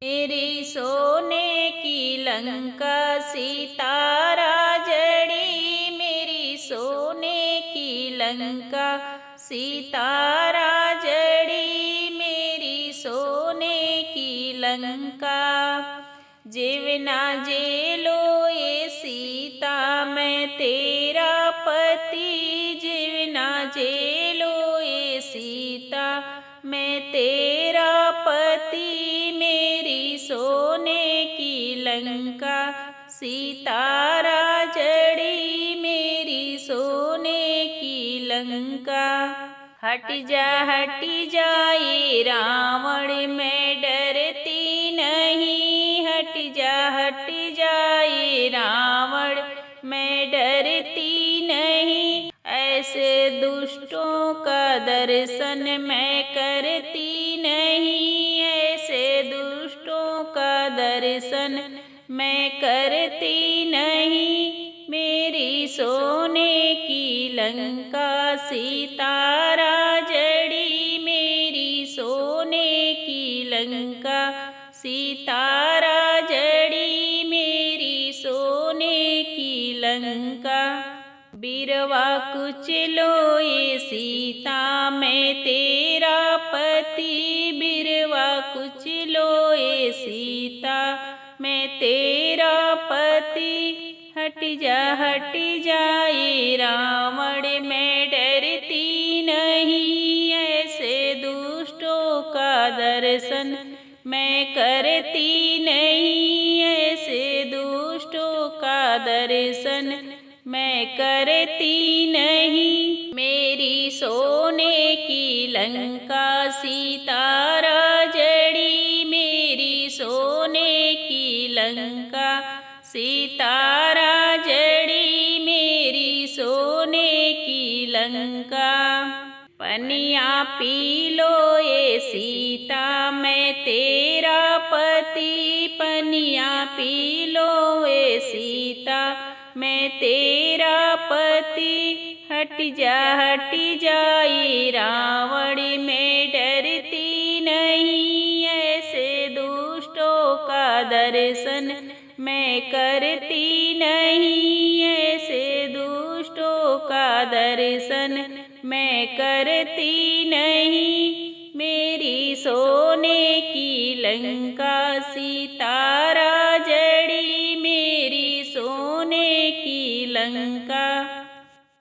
मेरी सोने की लंका सितारा जड़ी, मेरी सोने की लंका सितारा जड़ी, मेरी सोने की लंका। जीवना जेलो ये सीता मैं तेरा पति, जीवना जेलो ये सीता मैं तेरा पति, मेरी सोने की लंका सितारा जड़ी, मेरी सोने की लंका। हट जा ये रावण मैं डरती नहीं, हट जा ये रावण मैं डरती नहीं, ऐसे दुष्टों का दर्शन मैं करती नहीं, ऐसे दुष्टों का दर्शन मैं करती नहीं, मेरी सोने की लंका सितारा जड़ी, मेरी सोने की लंका सितारा जड़ी, मेरी सोने की लंका। बीरवा कुचलो ये सीता मैं तेरा पति, बीरवा कुचलो ये सीता मैं तेरा पति, हट जा ये रावण मैं डरती नहीं, ऐसे दुष्टों का दर्शन मैं करती नहीं, ऐसे दुष्टों का दर्शन मैं करती नहीं, मेरी सोने की लंका सितारा जड़ी, मेरी सोने की लंका सितारा जड़ी, मेरी सोने की लंका। पनिया पी लो ये सीता मैं तेरा पति, पनिया पी लो ये सीता मैं तेरा पति, हट जा ये रावण मैं डरती नहीं, ऐसे दुष्टों का दर्शन मैं करती नहीं, ऐसे दुष्टों का दर्शन मैं करती नहीं, मेरी सोने की लंका सितारा